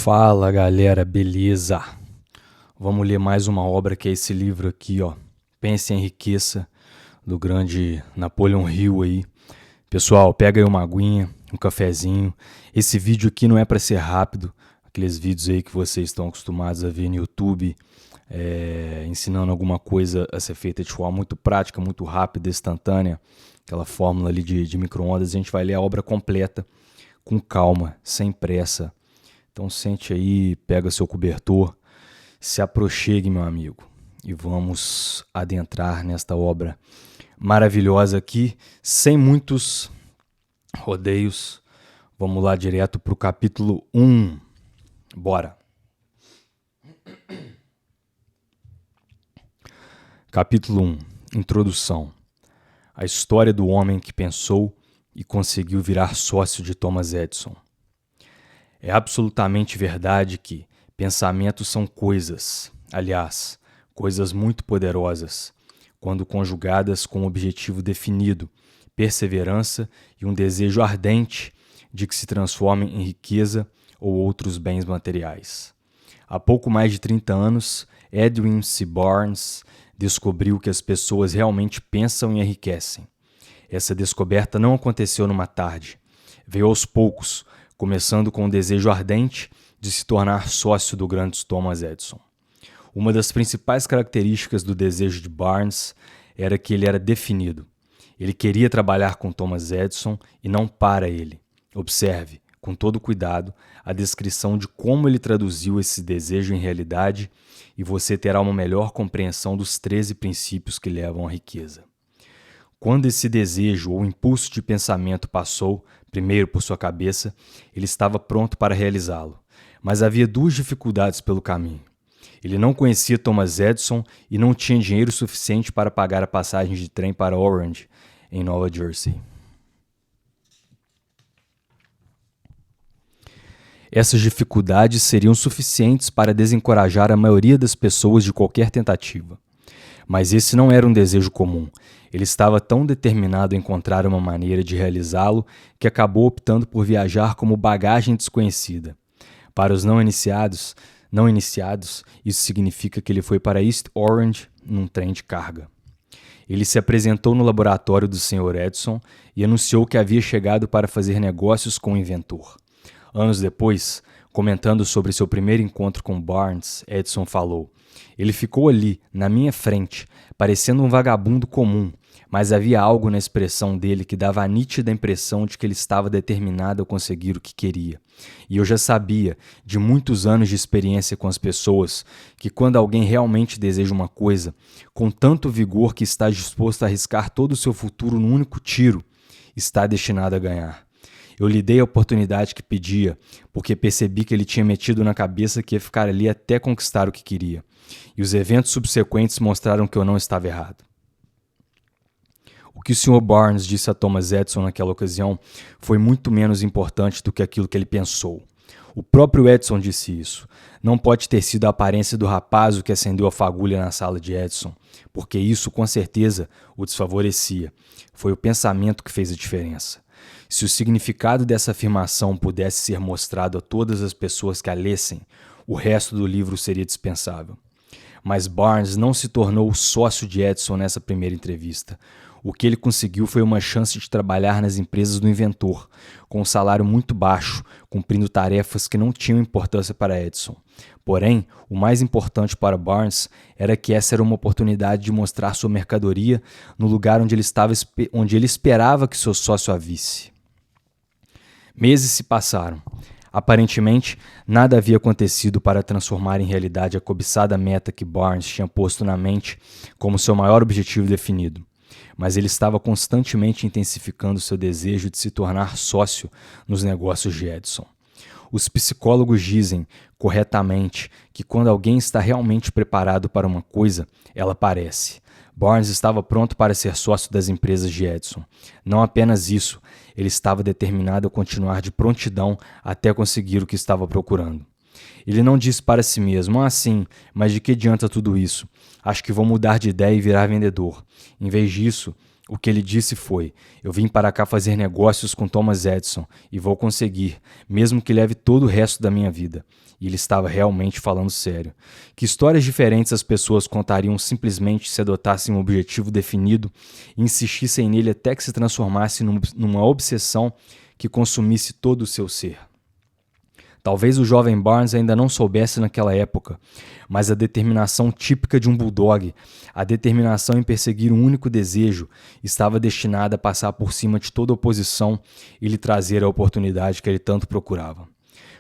Fala galera, beleza? Vamos ler mais uma obra que é esse livro aqui, ó. Pense e Enriqueça, do grande Napoleon Hill aí. Pessoal, pega aí uma aguinha, um cafezinho. Esse vídeo aqui não é para ser rápido, aqueles vídeos aí que vocês estão acostumados a ver no YouTube, ensinando alguma coisa a ser feita de forma muito prática, muito rápida, instantânea, aquela fórmula ali de micro-ondas. A gente vai ler a obra completa, com calma, sem pressa. Então sente aí, pega seu cobertor, se aproxime, meu amigo, e vamos adentrar nesta obra maravilhosa aqui, sem muitos rodeios. Vamos lá direto para o capítulo 1. Bora! Capítulo 1. Introdução. A história do homem que pensou e conseguiu virar sócio de Thomas Edison. É absolutamente verdade que pensamentos são coisas, aliás, coisas muito poderosas, quando conjugadas com um objetivo definido, perseverança e um desejo ardente de que se transformem em riqueza ou outros bens materiais. Há pouco mais de 30 anos, Edwin C. Barnes descobriu que as pessoas realmente pensam e enriquecem. Essa descoberta não aconteceu numa tarde. Veio aos poucos, começando com o desejo ardente de se tornar sócio do grande Thomas Edison. Uma das principais características do desejo de Barnes era que ele era definido. Ele queria trabalhar com Thomas Edison e não para ele. Observe, com todo cuidado, a descrição de como ele traduziu esse desejo em realidade e você terá uma melhor compreensão dos 13 princípios que levam à riqueza. Quando esse desejo ou impulso de pensamento passou, primeiro por sua cabeça, ele estava pronto para realizá-lo. Mas havia duas dificuldades pelo caminho. Ele não conhecia Thomas Edison e não tinha dinheiro suficiente para pagar a passagem de trem para Orange, em Nova Jersey. Essas dificuldades seriam suficientes para desencorajar a maioria das pessoas de qualquer tentativa. Mas esse não era um desejo comum. Ele estava tão determinado a encontrar uma maneira de realizá-lo que acabou optando por viajar como bagagem desconhecida. Para os não iniciados, isso significa que ele foi para East Orange num trem de carga. Ele se apresentou no laboratório do Sr. Edison e anunciou que havia chegado para fazer negócios com o inventor. Anos depois, comentando sobre seu primeiro encontro com Barnes, Edison falou: "Ele ficou ali, na minha frente, parecendo um vagabundo comum, mas havia algo na expressão dele que dava a nítida impressão de que ele estava determinado a conseguir o que queria. E eu já sabia, de muitos anos de experiência com as pessoas, que quando alguém realmente deseja uma coisa, com tanto vigor que está disposto a arriscar todo o seu futuro num único tiro, está destinado a ganhar. Eu lhe dei a oportunidade que pedia, porque percebi que ele tinha metido na cabeça que ia ficar ali até conquistar o que queria. E os eventos subsequentes mostraram que eu não estava errado." O que o Sr. Barnes disse a Thomas Edison naquela ocasião foi muito menos importante do que aquilo que ele pensou. O próprio Edison disse isso. Não pode ter sido a aparência do rapaz o que acendeu a fagulha na sala de Edison, porque isso, com certeza, o desfavorecia. Foi o pensamento que fez a diferença. Se o significado dessa afirmação pudesse ser mostrado a todas as pessoas que a lessem, o resto do livro seria dispensável. Mas Barnes não se tornou sócio de Edison nessa primeira entrevista. O que ele conseguiu foi uma chance de trabalhar nas empresas do inventor, com um salário muito baixo, cumprindo tarefas que não tinham importância para Edison. Porém, o mais importante para Barnes era que essa era uma oportunidade de mostrar sua mercadoria no lugar onde ele esperava que seu sócio a visse. Meses se passaram. Aparentemente, nada havia acontecido para transformar em realidade a cobiçada meta que Barnes tinha posto na mente como seu maior objetivo definido. Mas ele estava constantemente intensificando seu desejo de se tornar sócio nos negócios de Edison. Os psicólogos dizem, corretamente, que quando alguém está realmente preparado para uma coisa, ela aparece. Barnes estava pronto para ser sócio das empresas de Edison. Não apenas isso, ele estava determinado a continuar de prontidão até conseguir o que estava procurando. Ele não disse para si mesmo: sim, mas de que adianta tudo isso? Acho que vou mudar de ideia e virar vendedor. Em vez disso, O que ele disse foi: eu vim para cá fazer negócios com Thomas Edison e vou conseguir, mesmo que leve todo o resto da minha vida. E ele estava realmente falando sério. Que histórias diferentes as pessoas contariam simplesmente se adotassem um objetivo definido e insistissem nele até que se transformasse numa obsessão que consumisse todo o seu ser. Talvez o jovem Barnes ainda não soubesse naquela época, mas a determinação típica de um bulldog, a determinação em perseguir um único desejo, estava destinada a passar por cima de toda oposição e lhe trazer a oportunidade que ele tanto procurava.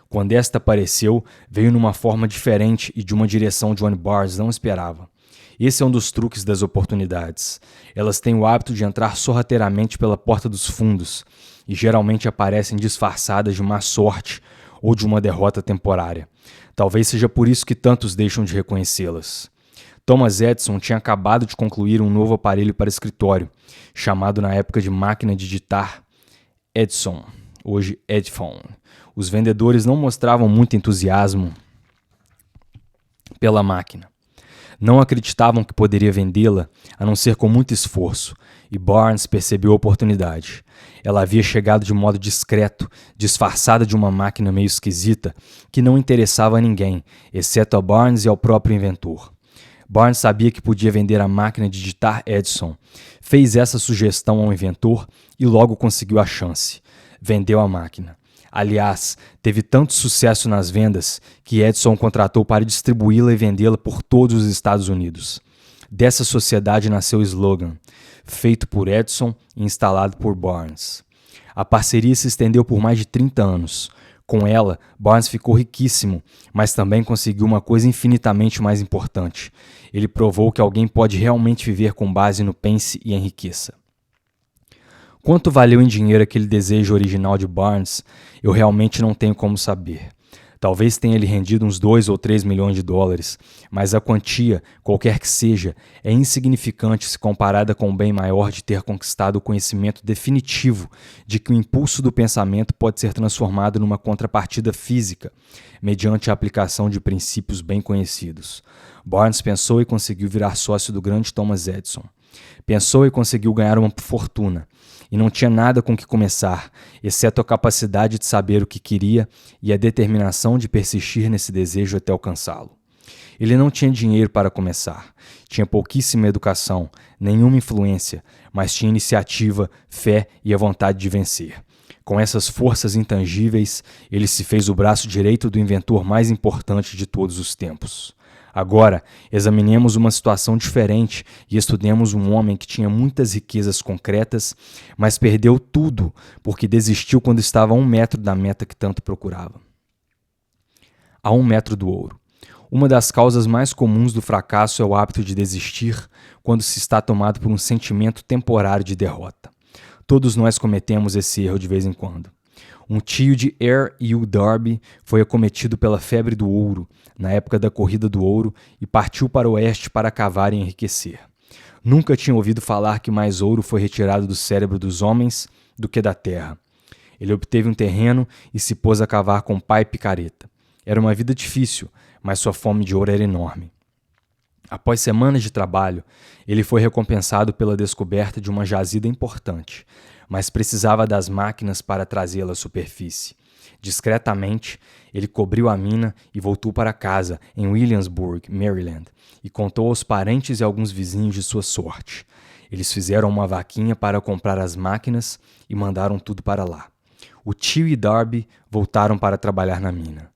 Quando esta apareceu, veio numa forma diferente e de uma direção onde Barnes não esperava. Esse é um dos truques das oportunidades. Elas têm o hábito de entrar sorrateiramente pela porta dos fundos e geralmente aparecem disfarçadas de má sorte ou de uma derrota temporária. Talvez seja por isso que tantos deixam de reconhecê-las. Thomas Edison tinha acabado de concluir um novo aparelho para escritório, chamado na época de máquina de digitar Edison, hoje Edphone. Os vendedores não mostravam muito entusiasmo pela máquina. Não acreditavam que poderia vendê-la, a não ser com muito esforço, e Barnes percebeu a oportunidade. Ela havia chegado de modo discreto, disfarçada de uma máquina meio esquisita, que não interessava a ninguém, exceto a Barnes e ao próprio inventor. Barnes sabia que podia vender a máquina de digitar Edison. Fez essa sugestão ao inventor e logo conseguiu a chance. Vendeu a máquina. Aliás, teve tanto sucesso nas vendas que Edison contratou para distribuí-la e vendê-la por todos os Estados Unidos. Dessa sociedade nasceu o slogan, feito por Edison e instalado por Barnes. A parceria se estendeu por mais de 30 anos. Com ela, Barnes ficou riquíssimo, mas também conseguiu uma coisa infinitamente mais importante. Ele provou que alguém pode realmente viver com base no pense e enriqueça. Quanto valeu em dinheiro aquele desejo original de Barnes, eu realmente não tenho como saber. Talvez tenha lhe rendido uns 2 ou 3 milhões de dólares, mas a quantia, qualquer que seja, é insignificante se comparada com o bem maior de ter conquistado o conhecimento definitivo de que o impulso do pensamento pode ser transformado numa contrapartida física, mediante a aplicação de princípios bem conhecidos. Barnes pensou e conseguiu virar sócio do grande Thomas Edison. Pensou e conseguiu ganhar uma fortuna. E não tinha nada com que começar, exceto a capacidade de saber o que queria e a determinação de persistir nesse desejo até alcançá-lo. Ele não tinha dinheiro para começar, tinha pouquíssima educação, nenhuma influência, mas tinha iniciativa, fé e a vontade de vencer. Com essas forças intangíveis, ele se fez o braço direito do inventor mais importante de todos os tempos. Agora, examinemos uma situação diferente e estudemos um homem que tinha muitas riquezas concretas, mas perdeu tudo porque desistiu quando estava a 1 metro da meta que tanto procurava. A 1 metro do ouro. Uma das causas mais comuns do fracasso é o hábito de desistir quando se está tomado por um sentimento temporário de derrota. Todos nós cometemos esse erro de vez em quando. Um tio de R. U. Darby foi acometido pela febre do ouro, na época da corrida do ouro, e partiu para o oeste para cavar e enriquecer. Nunca tinha ouvido falar que mais ouro foi retirado do cérebro dos homens do que da terra. Ele obteve um terreno e se pôs a cavar com pá e picareta. Era uma vida difícil, mas sua fome de ouro era enorme. Após semanas de trabalho, ele foi recompensado pela descoberta de uma jazida importante, mas precisava das máquinas para trazê-la à superfície. Discretamente, ele cobriu a mina e voltou para casa, em Williamsburg, Maryland, e contou aos parentes e alguns vizinhos de sua sorte. Eles fizeram uma vaquinha para comprar as máquinas e mandaram tudo para lá. O tio e Darby voltaram para trabalhar na mina.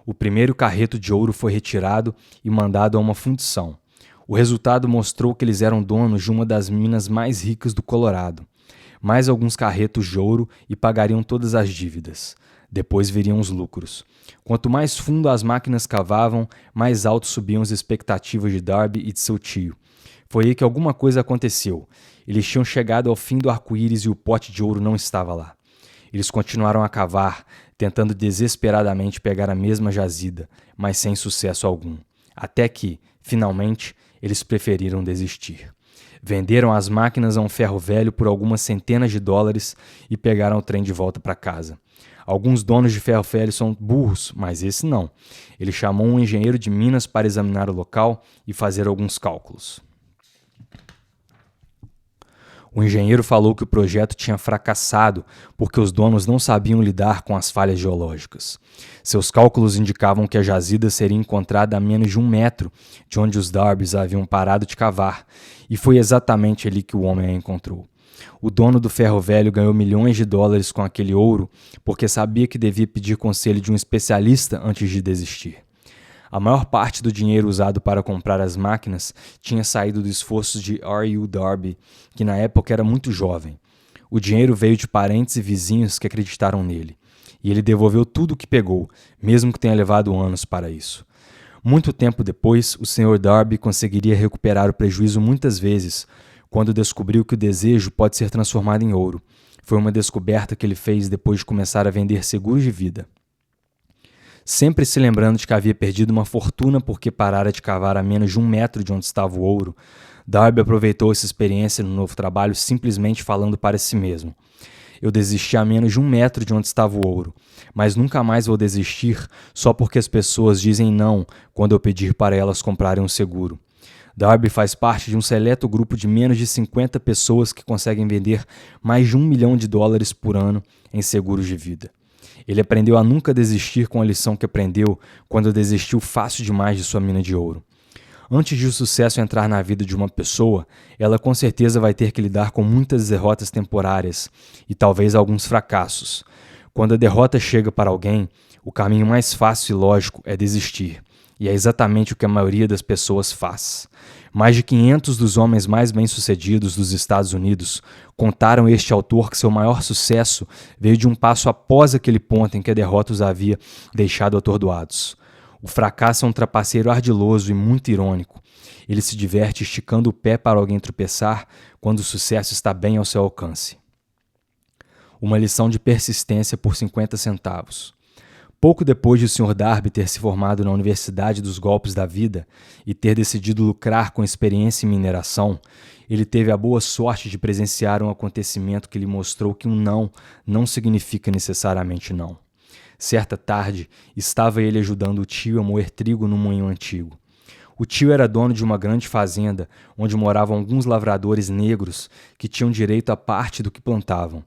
O primeiro carreto de ouro foi retirado e mandado a uma fundição. O resultado mostrou que eles eram donos de uma das minas mais ricas do Colorado. Mais alguns carretos de ouro e pagariam todas as dívidas. Depois viriam os lucros. Quanto mais fundo as máquinas cavavam, mais alto subiam as expectativas de Darby e de seu tio. Foi aí que alguma coisa aconteceu. Eles tinham chegado ao fim do arco-íris e o pote de ouro não estava lá. Eles continuaram a cavar, tentando desesperadamente pegar a mesma jazida, mas sem sucesso algum. Até que, finalmente, eles preferiram desistir. Venderam as máquinas a um ferro velho por algumas centenas de dólares e pegaram o trem de volta para casa. Alguns donos de ferro velho são burros, mas esse não. Ele chamou um engenheiro de minas para examinar o local e fazer alguns cálculos. O engenheiro falou que o projeto tinha fracassado porque os donos não sabiam lidar com as falhas geológicas. Seus cálculos indicavam que a jazida seria encontrada a menos de 1 metro de onde os Darbys haviam parado de cavar, e foi exatamente ali que o homem a encontrou. O dono do ferro velho ganhou milhões de dólares com aquele ouro porque sabia que devia pedir conselho de um especialista antes de desistir. A maior parte do dinheiro usado para comprar as máquinas tinha saído do esforço de R.U. Darby, que na época era muito jovem. O dinheiro veio de parentes e vizinhos que acreditaram nele, e ele devolveu tudo o que pegou, mesmo que tenha levado anos para isso. Muito tempo depois, o Sr. Darby conseguiria recuperar o prejuízo muitas vezes, quando descobriu que o desejo pode ser transformado em ouro. Foi uma descoberta que ele fez depois de começar a vender seguros de vida. Sempre se lembrando de que havia perdido uma fortuna porque parara de cavar a menos de 1 metro de onde estava o ouro, Darby aproveitou essa experiência no novo trabalho simplesmente falando para si mesmo. Eu desisti a menos de 1 metro de onde estava o ouro, mas nunca mais vou desistir só porque as pessoas dizem não quando eu pedir para elas comprarem um seguro. Darby faz parte de um seleto grupo de menos de 50 pessoas que conseguem vender mais de $1 milhão por ano em seguros de vida. Ele aprendeu a nunca desistir com a lição que aprendeu quando desistiu fácil demais de sua mina de ouro. Antes de o sucesso entrar na vida de uma pessoa, ela com certeza vai ter que lidar com muitas derrotas temporárias e talvez alguns fracassos. Quando a derrota chega para alguém, o caminho mais fácil e lógico é desistir. E é exatamente o que a maioria das pessoas faz. Mais de 500 dos homens mais bem-sucedidos dos Estados Unidos contaram a este autor que seu maior sucesso veio de um passo após aquele ponto em que a derrota os havia deixado atordoados. O fracasso é um trapaceiro ardiloso e muito irônico. Ele se diverte esticando o pé para alguém tropeçar quando o sucesso está bem ao seu alcance. Uma lição de persistência por 50 centavos. Pouco depois de o Sr. Darby ter se formado na Universidade dos Golpes da Vida e ter decidido lucrar com experiência em mineração, ele teve a boa sorte de presenciar um acontecimento que lhe mostrou que um não significa necessariamente não. Certa tarde, estava ele ajudando o tio a moer trigo no moinho antigo. O tio era dono de uma grande fazenda, onde moravam alguns lavradores negros que tinham direito a parte do que plantavam.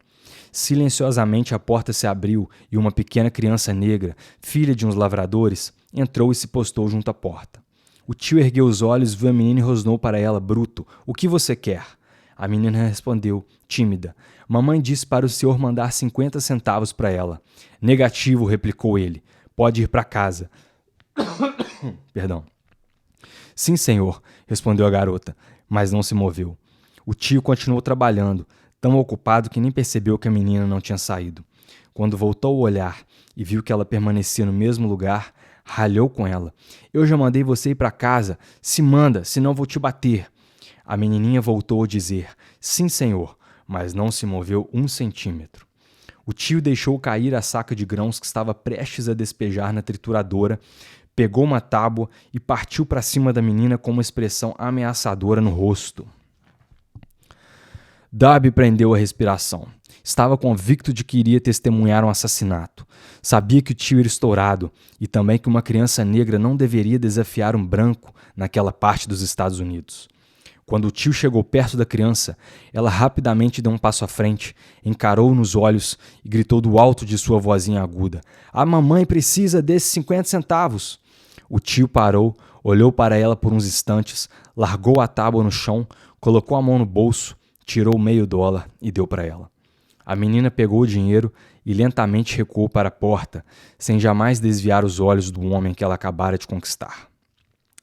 Silenciosamente a porta se abriu e uma pequena criança negra, filha de uns lavradores, entrou e se postou junto à porta. O tio ergueu os olhos, viu a menina e rosnou para ela, bruto: "O que você quer?" A menina respondeu, tímida: "Mamãe disse para o senhor mandar 50 centavos para ela." "Negativo", replicou ele. "Pode ir para casa." Perdão. "Sim, senhor", respondeu a garota, mas não se moveu. O tio continuou trabalhando, tão ocupado que nem percebeu que a menina não tinha saído. Quando voltou a olhar e viu que ela permanecia no mesmo lugar, ralhou com ela: "Eu já mandei você ir para casa. Se manda, senão vou te bater." A menininha voltou a dizer: "Sim, senhor", mas não se moveu 1 centímetro. O tio deixou cair a saca de grãos que estava prestes a despejar na trituradora, pegou uma tábua e partiu para cima da menina com uma expressão ameaçadora no rosto. Darby prendeu a respiração. Estava convicto de que iria testemunhar um assassinato. Sabia que o tio era estourado e também que uma criança negra não deveria desafiar um branco naquela parte dos Estados Unidos. Quando o tio chegou perto da criança, ela rapidamente deu um passo à frente, encarou-o nos olhos e gritou do alto de sua vozinha aguda: "A mamãe precisa desses 50 centavos!" O tio parou, olhou para ela por uns instantes, largou a tábua no chão, colocou a mão no bolso, tirou $0,5 e deu para ela. A menina pegou o dinheiro e lentamente recuou para a porta, sem jamais desviar os olhos do homem que ela acabara de conquistar.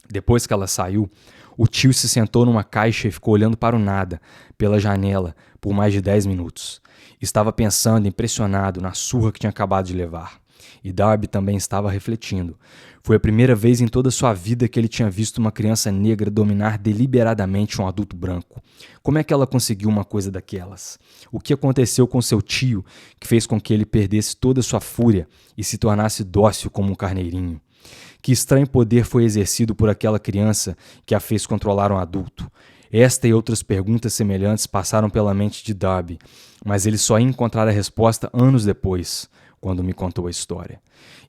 Depois que ela saiu, o tio se sentou numa caixa e ficou olhando para o nada, pela janela, por mais de 10 minutos. Estava pensando, impressionado, na surra que tinha acabado de levar. E Darby também estava refletindo. Foi a primeira vez em toda a sua vida que ele tinha visto uma criança negra dominar deliberadamente um adulto branco. Como é que ela conseguiu uma coisa daquelas? O que aconteceu com seu tio que fez com que ele perdesse toda a sua fúria e se tornasse dócil como um carneirinho? Que estranho poder foi exercido por aquela criança que a fez controlar um adulto? Esta e outras perguntas semelhantes passaram pela mente de Darby, mas ele só ia encontrar a resposta anos depois, quando me contou a história.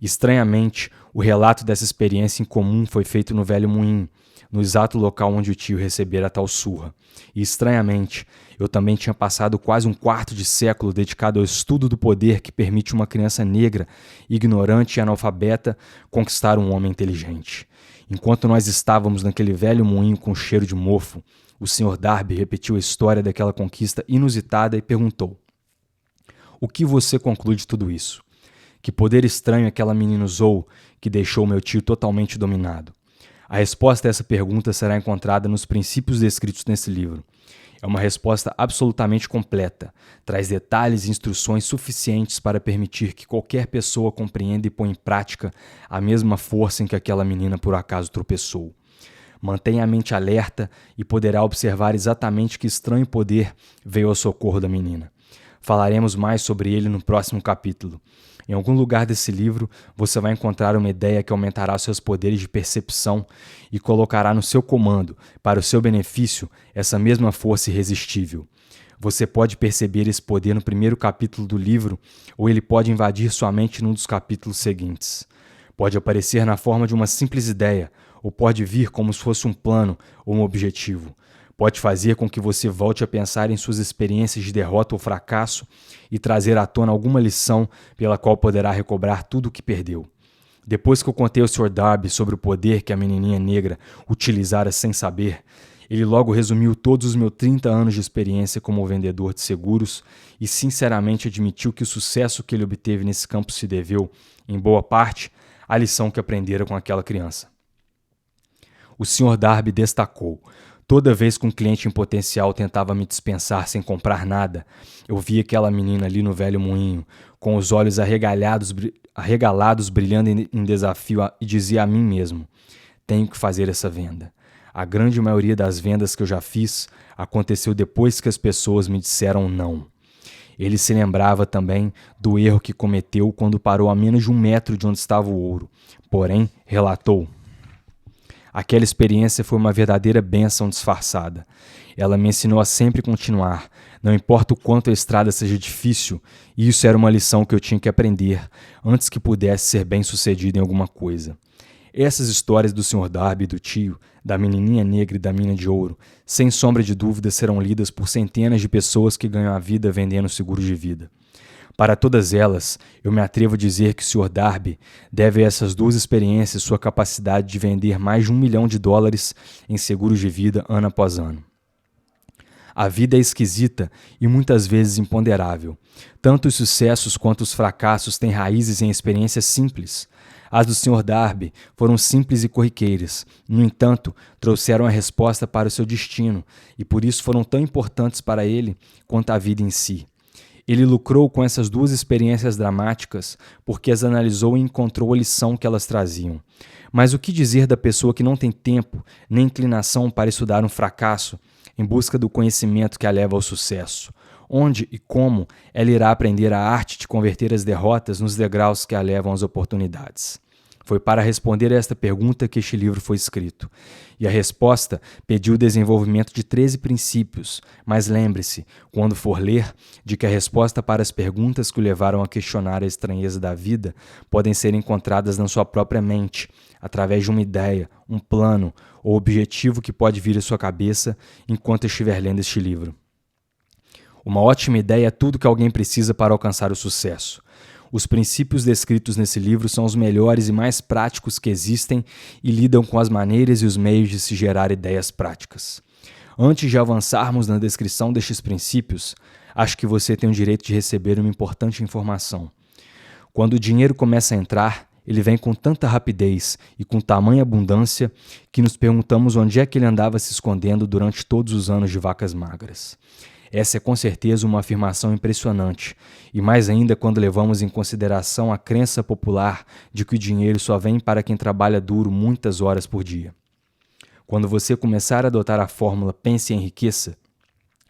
Estranhamente, o relato dessa experiência incomum foi feito no velho moinho, no exato local onde o tio recebera tal surra. E, estranhamente, eu também tinha passado quase um quarto de século dedicado ao estudo do poder que permite uma criança negra, ignorante e analfabeta conquistar um homem inteligente. Enquanto nós estávamos naquele velho moinho com cheiro de mofo, o Sr. Darby repetiu a história daquela conquista inusitada e perguntou: "O que você conclui de tudo isso? Que poder estranho aquela menina usou que deixou meu tio totalmente dominado?" A resposta a essa pergunta será encontrada nos princípios descritos nesse livro. É uma resposta absolutamente completa, traz detalhes e instruções suficientes para permitir que qualquer pessoa compreenda e ponha em prática a mesma força em que aquela menina por acaso tropeçou. Mantenha a mente alerta e poderá observar exatamente que estranho poder veio ao socorro da menina. Falaremos mais sobre ele no próximo capítulo. Em algum lugar desse livro, você vai encontrar uma ideia que aumentará seus poderes de percepção e colocará no seu comando, para o seu benefício, essa mesma força irresistível. Você pode perceber esse poder no primeiro capítulo do livro, ou ele pode invadir sua mente num dos capítulos seguintes. Pode aparecer na forma de uma simples ideia, ou pode vir como se fosse um plano ou um objetivo. Pode fazer com que você volte a pensar em suas experiências de derrota ou fracasso e trazer à tona alguma lição pela qual poderá recobrar tudo o que perdeu. Depois que eu contei ao Sr. Darby sobre o poder que a menininha negra utilizara sem saber, ele logo resumiu todos os meus 30 anos de experiência como vendedor de seguros e sinceramente admitiu que o sucesso que ele obteve nesse campo se deveu, em boa parte, à lição que aprendera com aquela criança. O Sr. Darby destacou: "Toda vez que um cliente em potencial tentava me dispensar sem comprar nada, eu via aquela menina ali no velho moinho, com os olhos arregalados brilhando em desafio e dizia a mim mesmo: tenho que fazer essa venda. A grande maioria das vendas que eu já fiz aconteceu depois que as pessoas me disseram não." Ele se lembrava também do erro que cometeu quando parou a menos de 1 metro de onde estava o ouro. Porém, relatou: "Aquela experiência foi uma verdadeira bênção disfarçada. Ela me ensinou a sempre continuar, não importa o quanto a estrada seja difícil, e isso era uma lição que eu tinha que aprender antes que pudesse ser bem-sucedido em alguma coisa." Essas histórias do Sr. Darby e do tio, da menininha negra e da mina de ouro, sem sombra de dúvida serão lidas por centenas de pessoas que ganham a vida vendendo seguros de vida. Para todas elas, eu me atrevo a dizer que o Sr. Darby deve a essas 2 experiências sua capacidade de vender mais de $1 milhão em seguros de vida ano após ano. A vida é esquisita e muitas vezes imponderável. Tanto os sucessos quanto os fracassos têm raízes em experiências simples. As do Sr. Darby foram simples e corriqueiras, no entanto, trouxeram a resposta para o seu destino e por isso foram tão importantes para ele quanto a vida em si. Ele lucrou com essas 2 experiências dramáticas porque as analisou e encontrou a lição que elas traziam. Mas o que dizer da pessoa que não tem tempo nem inclinação para estudar um fracasso em busca do conhecimento que a leva ao sucesso? Onde e como ela irá aprender a arte de converter as derrotas nos degraus que a levam às oportunidades? Foi para responder a esta pergunta que este livro foi escrito. E a resposta pediu o desenvolvimento de 13 princípios, mas lembre-se, quando for ler, de que a resposta para as perguntas que o levaram a questionar a estranheza da vida podem ser encontradas na sua própria mente, através de uma ideia, um plano ou objetivo que pode vir à sua cabeça enquanto estiver lendo este livro. Uma ótima ideia é tudo que alguém precisa para alcançar o sucesso. Os princípios descritos nesse livro são os melhores e mais práticos que existem e lidam com as maneiras e os meios de se gerar ideias práticas. Antes de avançarmos na descrição destes princípios, acho que você tem o direito de receber uma importante informação. Quando o dinheiro começa a entrar, ele vem com tanta rapidez e com tamanha abundância que nos perguntamos onde é que ele andava se escondendo durante todos os anos de vacas magras. Essa é com certeza uma afirmação impressionante, e mais ainda quando levamos em consideração a crença popular de que o dinheiro só vem para quem trabalha duro muitas horas por dia. Quando você começar a adotar a fórmula pense e enriqueça,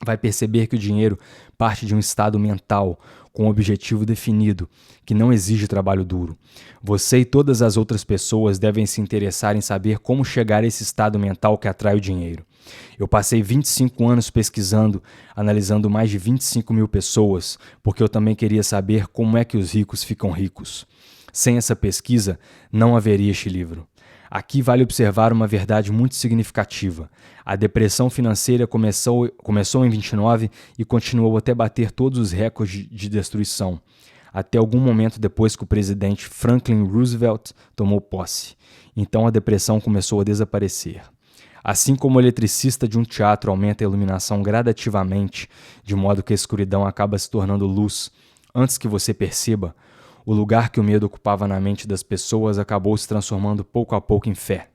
vai perceber que o dinheiro parte de um estado mental com um objetivo definido, que não exige trabalho duro. Você e todas as outras pessoas devem se interessar em saber como chegar a esse estado mental que atrai o dinheiro. Eu passei 25 anos pesquisando, analisando mais de 25 mil pessoas, porque eu também queria saber como é que os ricos ficam ricos. Sem essa pesquisa, não haveria este livro. Aqui vale observar uma verdade muito significativa. A depressão financeira começou em 29 e continuou até bater todos os recordes de destruição, até algum momento depois que o presidente Franklin Roosevelt tomou posse. Então a depressão começou a desaparecer. Assim como o eletricista de um teatro aumenta a iluminação gradativamente, de modo que a escuridão acaba se tornando luz antes que você perceba, o lugar que o medo ocupava na mente das pessoas acabou se transformando pouco a pouco em fé.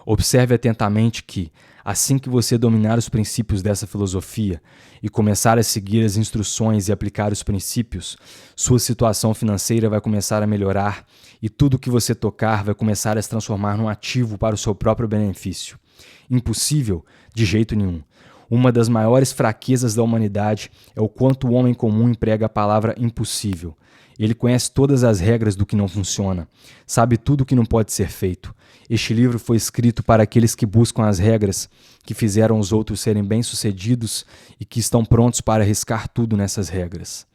Observe atentamente que, assim que você dominar os princípios dessa filosofia e começar a seguir as instruções e aplicar os princípios, sua situação financeira vai começar a melhorar e tudo que você tocar vai começar a se transformar num ativo para o seu próprio benefício. Impossível? De jeito nenhum. Uma das maiores fraquezas da humanidade é o quanto o homem comum emprega a palavra impossível. Ele conhece todas as regras do que não funciona, sabe tudo o que não pode ser feito. Este livro foi escrito para aqueles que buscam as regras, que fizeram os outros serem bem-sucedidos e que estão prontos para arriscar tudo nessas regras.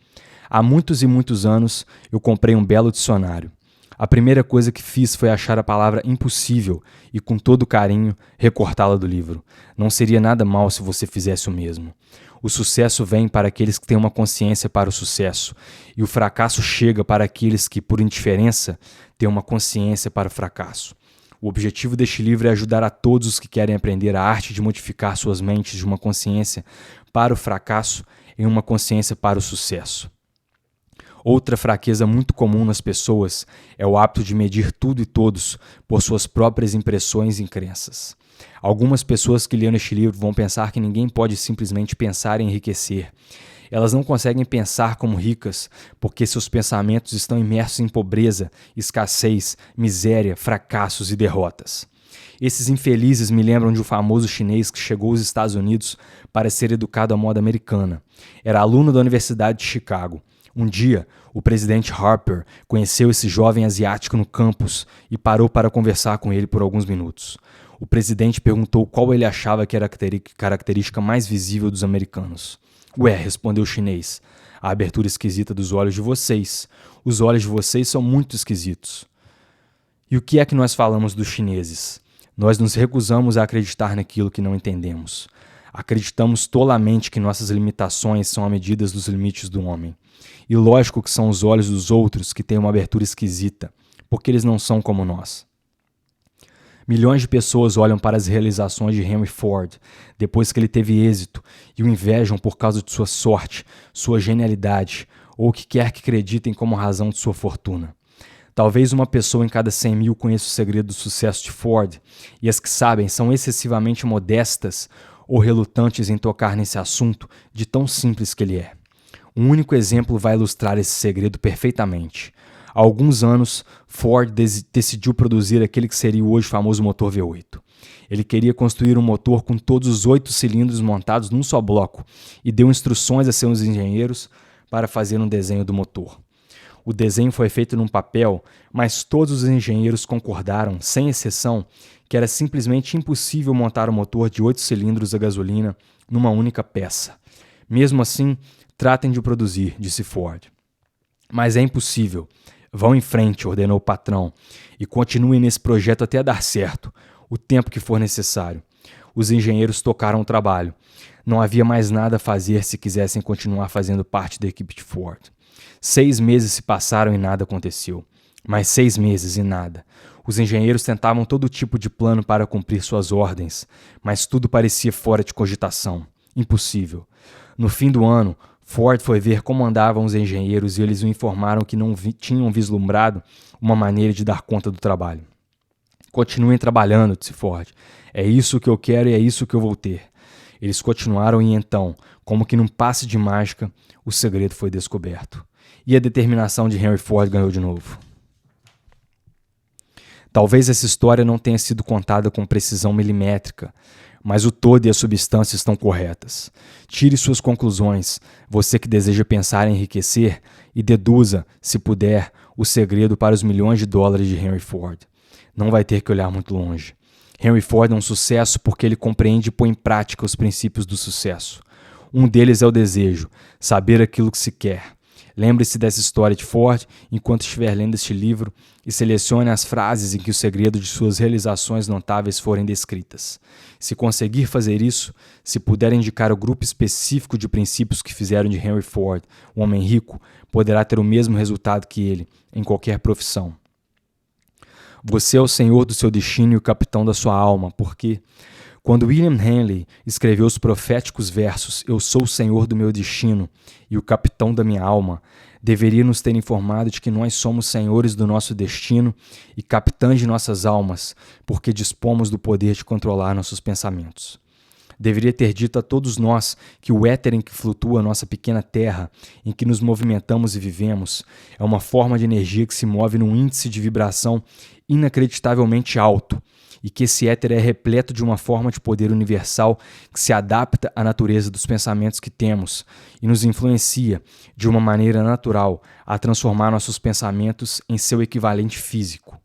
Há muitos e muitos anos, eu comprei um belo dicionário. A primeira coisa que fiz foi achar a palavra impossível e, com todo carinho, recortá-la do livro. Não seria nada mal se você fizesse o mesmo. O sucesso vem para aqueles que têm uma consciência para o sucesso, e o fracasso chega para aqueles que, por indiferença, têm uma consciência para o fracasso. O objetivo deste livro é ajudar a todos os que querem aprender a arte de modificar suas mentes de uma consciência para o fracasso em uma consciência para o sucesso. Outra fraqueza muito comum nas pessoas é o hábito de medir tudo e todos por suas próprias impressões e crenças. Algumas pessoas que leram este livro vão pensar que ninguém pode simplesmente pensar em enriquecer. Elas não conseguem pensar como ricas porque seus pensamentos estão imersos em pobreza, escassez, miséria, fracassos e derrotas. Esses infelizes me lembram de um famoso chinês que chegou aos Estados Unidos para ser educado à moda americana. Era aluno da Universidade de Chicago. Um dia, o presidente Harper conheceu esse jovem asiático no campus e parou para conversar com ele por alguns minutos. O presidente perguntou qual ele achava que era a característica mais visível dos americanos. Ué, respondeu o chinês, a abertura esquisita dos olhos de vocês. Os olhos de vocês são muito esquisitos. E o que é que nós falamos dos chineses? Nós nos recusamos a acreditar naquilo que não entendemos. Acreditamos tolamente que nossas limitações são a medida dos limites do homem. E lógico que são os olhos dos outros que têm uma abertura esquisita, porque eles não são como nós. Milhões de pessoas olham para as realizações de Henry Ford depois que ele teve êxito e o invejam por causa de sua sorte, sua genialidade ou o que quer que acreditem como razão de sua fortuna. Talvez uma pessoa em cada 100 mil conheça o segredo do sucesso de Ford e as que sabem são excessivamente modestas ou relutantes em tocar nesse assunto de tão simples que ele é. Um único exemplo vai ilustrar esse segredo perfeitamente. Há alguns anos, Ford decidiu produzir aquele que seria o hoje famoso motor V8. Ele queria construir um motor com todos os 8 cilindros montados num só bloco e deu instruções a seus engenheiros para fazer um desenho do motor. O desenho foi feito num papel, mas todos os engenheiros concordaram, sem exceção, que era simplesmente impossível montar um motor de 8 cilindros a gasolina numa única peça. Mesmo assim, tratem de o produzir, disse Ford. Mas é impossível. Vão em frente, ordenou o patrão, e continuem nesse projeto até dar certo, o tempo que for necessário. Os engenheiros tocaram o trabalho. Não havia mais nada a fazer se quisessem continuar fazendo parte da equipe de Ford. 6 meses se passaram e nada aconteceu. Mais 6 meses e nada. Os engenheiros tentavam todo tipo de plano para cumprir suas ordens, mas tudo parecia fora de cogitação. Impossível. No fim do ano, Ford foi ver como andavam os engenheiros e eles o informaram que não tinham vislumbrado uma maneira de dar conta do trabalho. Continuem trabalhando, disse Ford. É isso que eu quero e é isso que eu vou ter. Eles continuaram e então, como que num passe de mágica, o segredo foi descoberto. E a determinação de Henry Ford ganhou de novo. Talvez essa história não tenha sido contada com precisão milimétrica, mas o todo e a substância estão corretas. Tire suas conclusões, você que deseja pensar em enriquecer, e deduza, se puder, o segredo para os milhões de dólares de Henry Ford. Não vai ter que olhar muito longe. Henry Ford é um sucesso porque ele compreende e põe em prática os princípios do sucesso. Um deles é o desejo, saber aquilo que se quer. Lembre-se dessa história de Ford enquanto estiver lendo este livro e selecione as frases em que o segredo de suas realizações notáveis forem descritas. Se conseguir fazer isso, se puder indicar o grupo específico de princípios que fizeram de Henry Ford um homem rico, poderá ter o mesmo resultado que ele em qualquer profissão. Você é o senhor do seu destino e o capitão da sua alma, porque quando William Henley escreveu os proféticos versos "Eu sou o senhor do meu destino e o capitão da minha alma", deveria nos ter informado de que nós somos senhores do nosso destino e capitães de nossas almas, porque dispomos do poder de controlar nossos pensamentos. Deveria ter dito a todos nós que o éter em que flutua a nossa pequena terra, em que nos movimentamos e vivemos, é uma forma de energia que se move num índice de vibração inacreditavelmente alto, e que esse éter é repleto de uma forma de poder universal que se adapta à natureza dos pensamentos que temos e nos influencia, de uma maneira natural, a transformar nossos pensamentos em seu equivalente físico.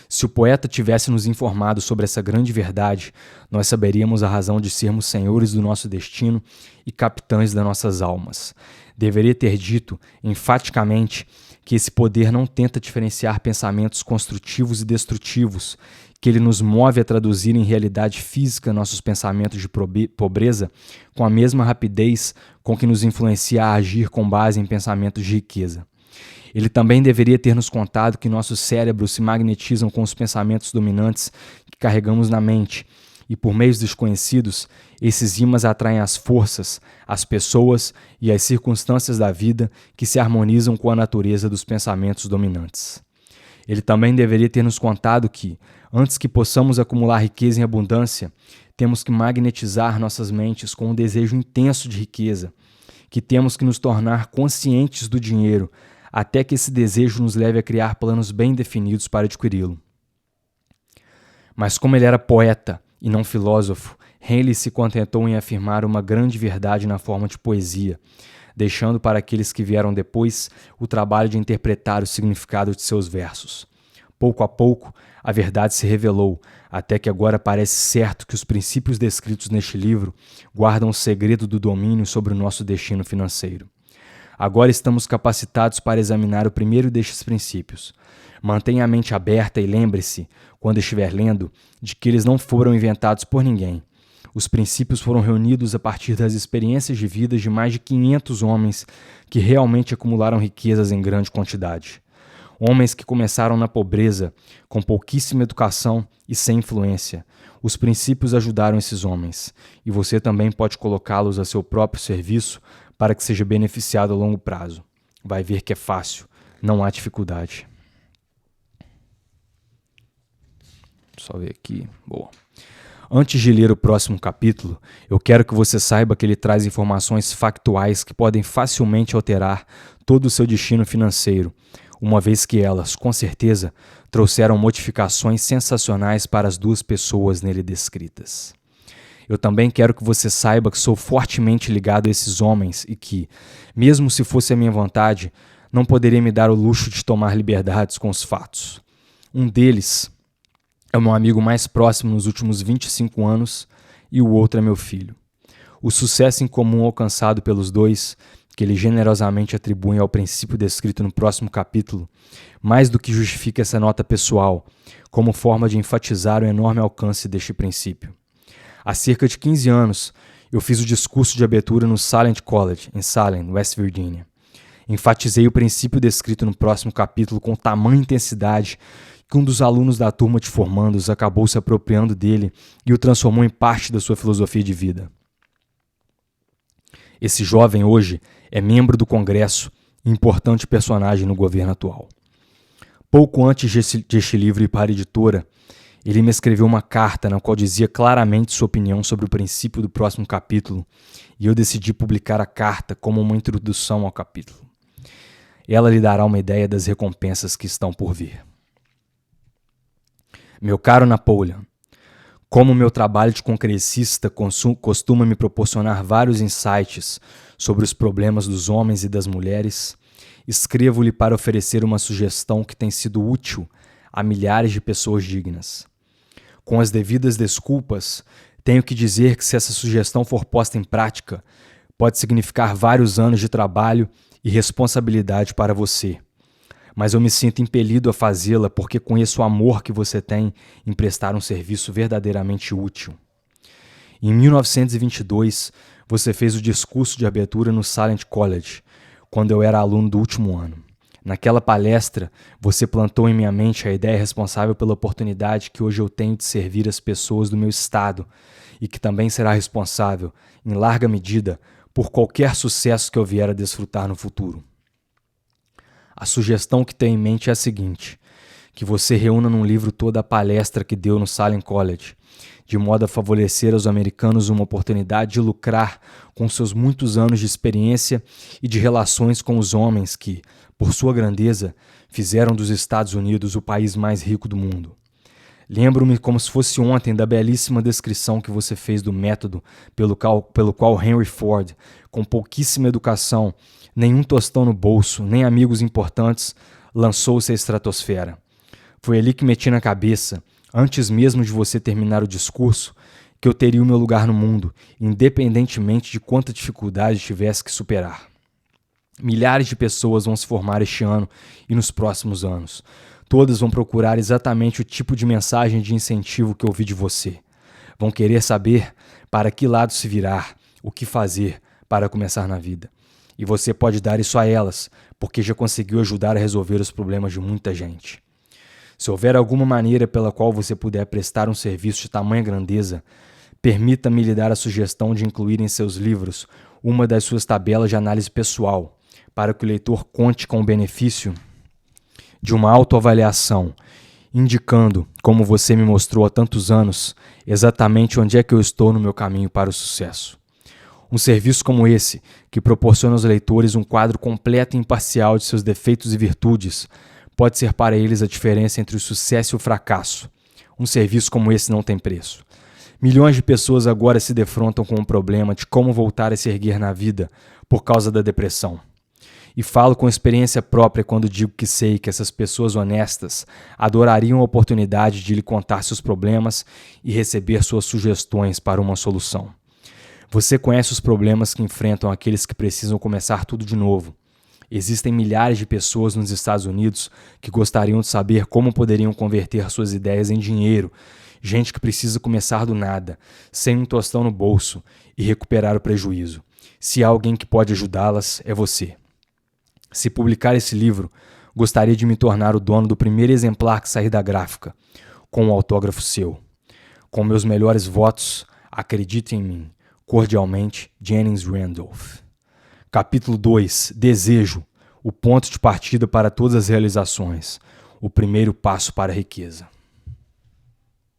Se o poeta tivesse nos informado sobre essa grande verdade, nós saberíamos a razão de sermos senhores do nosso destino e capitães das nossas almas. Deveria ter dito, enfaticamente, que esse poder não tenta diferenciar pensamentos construtivos e destrutivos, que ele nos move a traduzir em realidade física nossos pensamentos de pobreza com a mesma rapidez com que nos influencia a agir com base em pensamentos de riqueza. Ele também deveria ter nos contado que nossos cérebros se magnetizam com os pensamentos dominantes que carregamos na mente, e por meios desconhecidos, esses ímãs atraem as forças, as pessoas e as circunstâncias da vida que se harmonizam com a natureza dos pensamentos dominantes. Ele também deveria ter nos contado que, antes que possamos acumular riqueza em abundância, temos que magnetizar nossas mentes com um desejo intenso de riqueza, que temos que nos tornar conscientes do dinheiro, até que esse desejo nos leve a criar planos bem definidos para adquiri-lo. Mas como ele era poeta e não filósofo, Henley se contentou em afirmar uma grande verdade na forma de poesia, deixando para aqueles que vieram depois o trabalho de interpretar o significado de seus versos. Pouco a pouco, a verdade se revelou, até que agora parece certo que os princípios descritos neste livro guardam o segredo do domínio sobre o nosso destino financeiro. Agora estamos capacitados para examinar o primeiro destes princípios. Mantenha a mente aberta e lembre-se, quando estiver lendo, de que eles não foram inventados por ninguém. Os princípios foram reunidos a partir das experiências de vida de mais de 500 homens que realmente acumularam riquezas em grande quantidade. Homens que começaram na pobreza, com pouquíssima educação e sem influência. Os princípios ajudaram esses homens, e você também pode colocá-los a seu próprio serviço para que seja beneficiado a longo prazo. Vai ver que é fácil, não há dificuldade. Só ver aqui. Boa. Antes de ler o próximo capítulo, eu quero que você saiba que ele traz informações factuais que podem facilmente alterar todo o seu destino financeiro, uma vez que elas, com certeza, trouxeram modificações sensacionais para as duas pessoas nele descritas. Eu também quero que você saiba que sou fortemente ligado a esses homens e que, mesmo se fosse a minha vontade, não poderia me dar o luxo de tomar liberdades com os fatos. Um deles é o meu amigo mais próximo nos últimos 25 anos e o outro é meu filho. O sucesso em comum alcançado pelos dois, que eles generosamente atribuem ao princípio descrito no próximo capítulo, mais do que justifica essa nota pessoal, como forma de enfatizar o enorme alcance deste princípio. Há cerca de 15 anos, eu fiz o discurso de abertura no Salem College, em Salem, West Virginia. Enfatizei o princípio descrito no próximo capítulo com tamanha intensidade que um dos alunos da turma de formandos acabou se apropriando dele e o transformou em parte da sua filosofia de vida. Esse jovem hoje é membro do Congresso e importante personagem no governo atual. Pouco antes deste livro ir para a editora, ele me escreveu uma carta na qual dizia claramente sua opinião sobre o princípio do próximo capítulo, e eu decidi publicar a carta como uma introdução ao capítulo. Ela lhe dará uma ideia das recompensas que estão por vir. Meu caro Napoleon, como meu trabalho de congressista costuma me proporcionar vários insights sobre os problemas dos homens e das mulheres, escrevo-lhe para oferecer uma sugestão que tem sido útil a milhares de pessoas dignas. Com as devidas desculpas, tenho que dizer que se essa sugestão for posta em prática, pode significar vários anos de trabalho e responsabilidade para você. Mas eu me sinto impelido a fazê-la porque conheço o amor que você tem em prestar um serviço verdadeiramente útil. Em 1922, você fez o discurso de abertura no Salem College, quando eu era aluno do último ano. Naquela palestra, você plantou em minha mente a ideia responsável pela oportunidade que hoje eu tenho de servir as pessoas do meu estado e que também será responsável, em larga medida, por qualquer sucesso que eu vier a desfrutar no futuro. A sugestão que tenho em mente é a seguinte: que você reúna num livro toda a palestra que deu no Salem College, de modo a favorecer aos americanos uma oportunidade de lucrar com seus muitos anos de experiência e de relações com os homens que, por sua grandeza, fizeram dos Estados Unidos o país mais rico do mundo. Lembro-me como se fosse ontem da belíssima descrição que você fez do método pelo qual Henry Ford, com pouquíssima educação, nenhum tostão no bolso, nem amigos importantes, lançou-se à estratosfera. Foi ali que meti na cabeça, antes mesmo de você terminar o discurso, que eu teria o meu lugar no mundo, independentemente de quanta dificuldade tivesse que superar. Milhares de pessoas vão se formar este ano e nos próximos anos. Todas vão procurar exatamente o tipo de mensagem de incentivo que ouvi de você. Vão querer saber para que lado se virar, o que fazer para começar na vida. E você pode dar isso a elas, porque já conseguiu ajudar a resolver os problemas de muita gente. Se houver alguma maneira pela qual você puder prestar um serviço de tamanha grandeza, permita-me lhe dar a sugestão de incluir em seus livros uma das suas tabelas de análise pessoal, para que o leitor conte com o benefício de uma autoavaliação, indicando, como você me mostrou há tantos anos, exatamente onde é que eu estou no meu caminho para o sucesso. Um serviço como esse, que proporciona aos leitores um quadro completo e imparcial de seus defeitos e virtudes, pode ser para eles a diferença entre o sucesso e o fracasso. Um serviço como esse não tem preço. Milhões de pessoas agora se defrontam com o problema de como voltar a se erguer na vida por causa da depressão. E falo com experiência própria quando digo que sei que essas pessoas honestas adorariam a oportunidade de lhe contar seus problemas e receber suas sugestões para uma solução. Você conhece os problemas que enfrentam aqueles que precisam começar tudo de novo. Existem milhares de pessoas nos Estados Unidos que gostariam de saber como poderiam converter suas ideias em dinheiro. Gente que precisa começar do nada, sem um tostão no bolso, e recuperar o prejuízo. Se há alguém que pode ajudá-las, é você. Se publicar esse livro, gostaria de me tornar o dono do primeiro exemplar que sair da gráfica, com um autógrafo seu. Com meus melhores votos, acredite em mim. Cordialmente, Jennings Randolph. Capítulo 2. Desejo. O ponto de partida para todas as realizações. O primeiro passo para a riqueza.